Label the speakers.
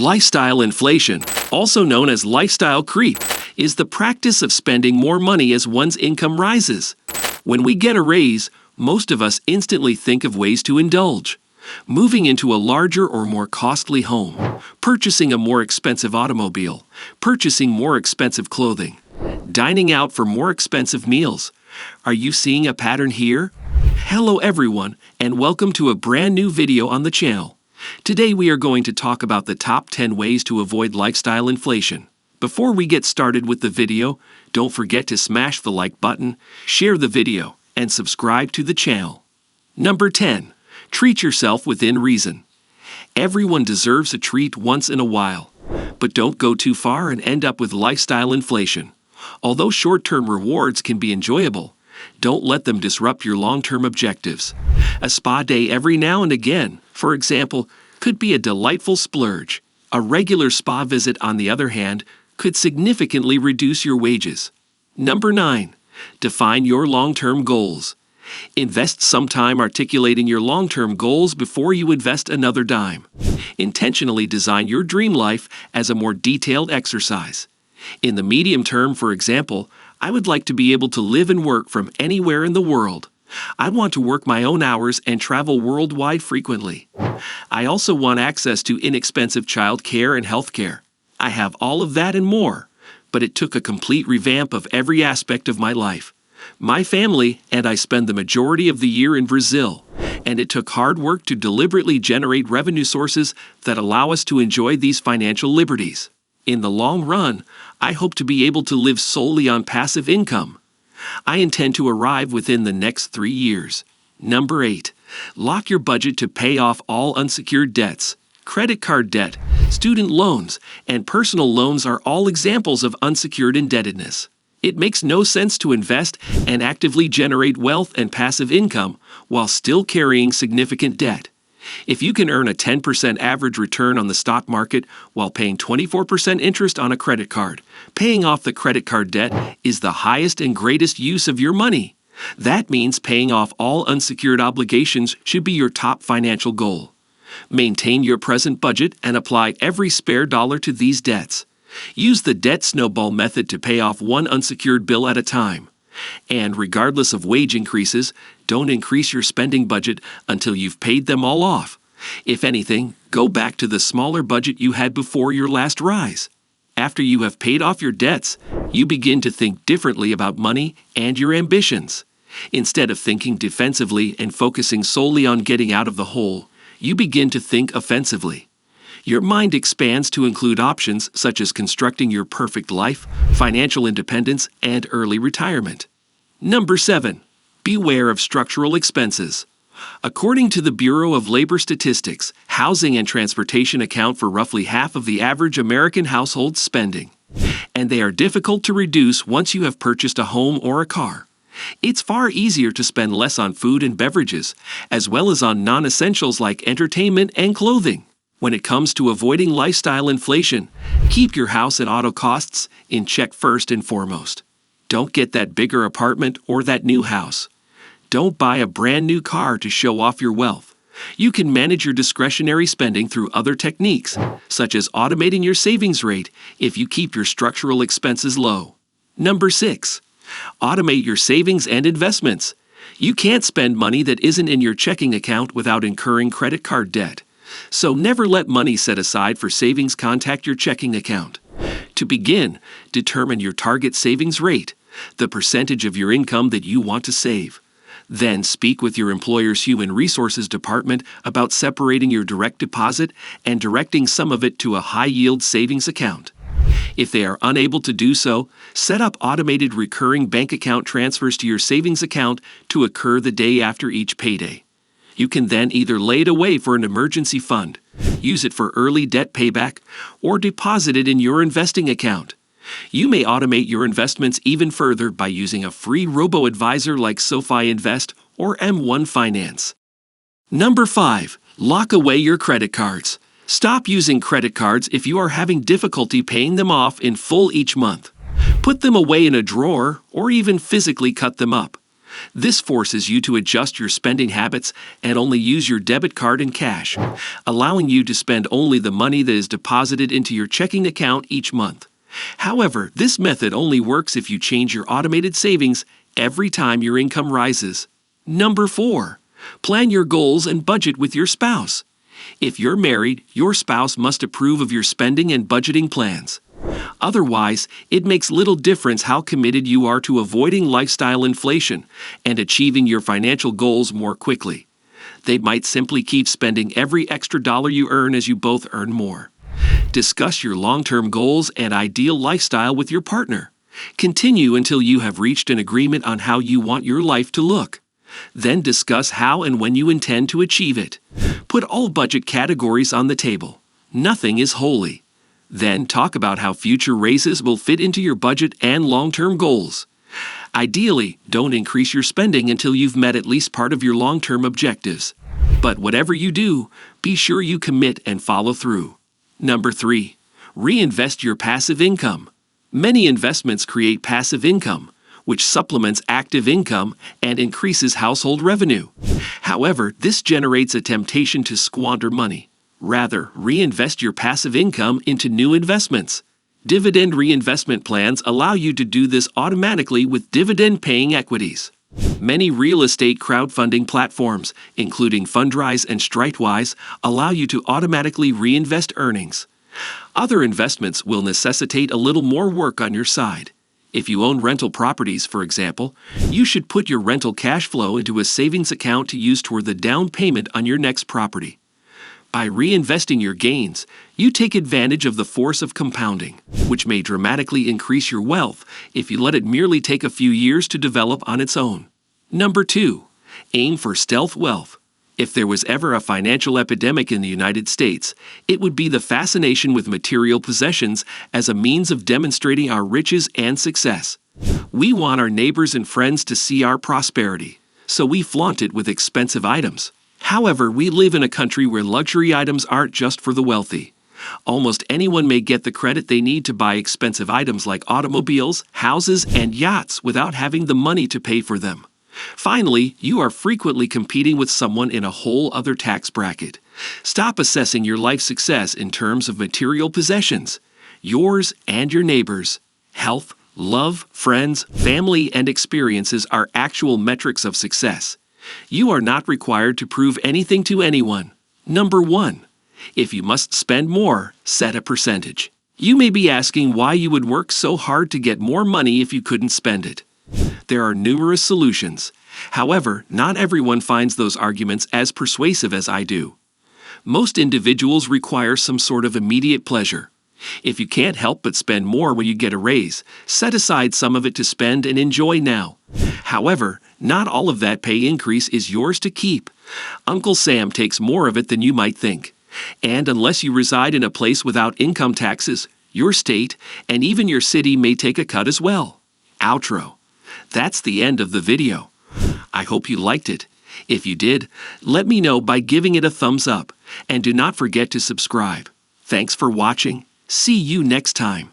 Speaker 1: Lifestyle inflation, also known as lifestyle creep, is the practice of spending more money as one's income rises. When we get a raise, most of us instantly think of ways to indulge. Moving into a larger or more costly home, purchasing a more expensive automobile, purchasing more expensive clothing, dining out for more expensive meals. Are you seeing a pattern here? Hello everyone, and welcome to a brand new video on the channel. Today we are going to talk about the top 10 ways to avoid lifestyle inflation. Before we get started with the video, don't forget to smash the like button, share the video, and subscribe to the channel. Number 10. Treat yourself within reason. Everyone deserves a treat once in a while, but don't go too far and end up with lifestyle inflation. Although short-term rewards can be enjoyable, don't let them disrupt your long-term objectives. A spa day every now and again, for example, could be a delightful splurge. A regular spa visit, on the other hand, could significantly reduce your wages. Number 9. Define your long-term goals. Invest some time articulating your long-term goals before you invest another dime. Intentionally design your dream life as a more detailed exercise. In the medium term, for example, I would like to be able to live and work from anywhere in the world. I want to work my own hours and travel worldwide frequently. I also want access to inexpensive child care and health care. I have all of that and more, but it took a complete revamp of every aspect of my life. My family and I spend the majority of the year in Brazil, and it took hard work to deliberately generate revenue sources that allow us to enjoy these financial liberties. In the long run, I hope to be able to live solely on passive income. I intend to arrive within the next 3 years. Number 8. Lock your budget to pay off all unsecured debts. Credit card debt, student loans, and personal loans are all examples of unsecured indebtedness. It makes no sense to invest and actively generate wealth and passive income while still carrying significant debt. If you can earn a 10% average return on the stock market while paying 24% interest on a credit card, paying off the credit card debt is the highest and greatest use of your money. That means paying off all unsecured obligations should be your top financial goal. Maintain your present budget and apply every spare dollar to these debts. Use the debt snowball method to pay off one unsecured bill at a time. And regardless of wage increases, don't increase your spending budget until you've paid them all off. If anything, go back to the smaller budget you had before your last rise. After you have paid off your debts, you begin to think differently about money and your ambitions. Instead of thinking defensively and focusing solely on getting out of the hole, you begin to think offensively. Your mind expands to include options such as constructing your perfect life, financial independence, and early retirement. Number 7. Beware of structural expenses. According to the Bureau of Labor Statistics, housing and transportation account for roughly half of the average American household spending, and they are difficult to reduce once you have purchased a home or a car. It's far easier to spend less on food and beverages, as well as on non-essentials like entertainment and clothing. When it comes to avoiding lifestyle inflation, keep your house and auto costs in check first and foremost. Don't get that bigger apartment or that new house. Don't buy a brand new car to show off your wealth. You can manage your discretionary spending through other techniques, such as automating your savings rate if you keep your structural expenses low. Number 6. Automate your savings and investments. You can't spend money that isn't in your checking account without incurring credit card debt. So never let money set aside for savings contact your checking account. To begin, determine your target savings rate, the percentage of your income that you want to save. Then speak with your employer's human resources department about separating your direct deposit and directing some of it to a high-yield savings account. If they are unable to do so, set up automated recurring bank account transfers to your savings account to occur the day after each payday. You can then either lay it away for an emergency fund, use it for early debt payback, or deposit it in your investing account. You may automate your investments even further by using a free robo-advisor like SoFi Invest or M1 Finance. Number 5. Lock away your credit cards. Stop using credit cards if you are having difficulty paying them off in full each month. Put them away in a drawer or even physically cut them up. This forces you to adjust your spending habits and only use your debit card and cash, allowing you to spend only the money that is deposited into your checking account each month. However, this method only works if you change your automated savings every time your income rises. Number 4. Plan your goals and budget with your spouse. If you're married, your spouse must approve of your spending and budgeting plans. Otherwise, it makes little difference how committed you are to avoiding lifestyle inflation and achieving your financial goals more quickly. They might simply keep spending every extra dollar you earn as you both earn more. Discuss your long-term goals and ideal lifestyle with your partner. Continue until you have reached an agreement on how you want your life to look. Then discuss how and when you intend to achieve it. Put all budget categories on the table. Nothing is holy. Then talk about how future raises will fit into your budget and long-term goals. Ideally, don't increase your spending until you've met at least part of your long-term objectives. But whatever you do, be sure you commit and follow through. Number 3. Reinvest your passive income. Many investments create passive income, which supplements active income and increases household revenue. However, this generates a temptation to squander money. Rather, reinvest your passive income into new investments. Dividend reinvestment plans allow you to do this automatically with dividend-paying equities. Many real estate crowdfunding platforms, including Fundrise and Streetwise, allow you to automatically reinvest earnings. Other investments will necessitate a little more work on your side. If you own rental properties, for example, you should put your rental cash flow into a savings account to use toward the down payment on your next property. By reinvesting your gains, you take advantage of the force of compounding, which may dramatically increase your wealth if you let it merely take a few years to develop on its own. Number 2. Aim for stealth wealth. If there was ever a financial epidemic in the United States, it would be the fascination with material possessions as a means of demonstrating our riches and success. We want our neighbors and friends to see our prosperity, so we flaunt it with expensive items. However, we live in a country where luxury items aren't just for the wealthy. Almost anyone may get the credit they need to buy expensive items like automobiles, houses, and yachts without having the money to pay for them. Finally, you are frequently competing with someone in a whole other tax bracket. Stop assessing your life success in terms of material possessions. Yours and your neighbors' health, love, friends, family, and experiences are actual metrics of success. You are not required to prove anything to anyone. Number 1. If you must spend more, set a percentage. You may be asking why you would work so hard to get more money if you couldn't spend it. There are numerous solutions. However, not everyone finds those arguments as persuasive as I do. Most individuals require some sort of immediate pleasure. If you can't help but spend more when you get a raise, set aside some of it to spend and enjoy now. However, not all of that pay increase is yours to keep. Uncle Sam takes more of it than you might think. And unless you reside in a place without income taxes, your state and even your city may take a cut as well. Outro. That's the end of the video. I hope you liked it. If you did, let me know by giving it a thumbs up. And do not forget to subscribe. Thanks for watching. See you next time.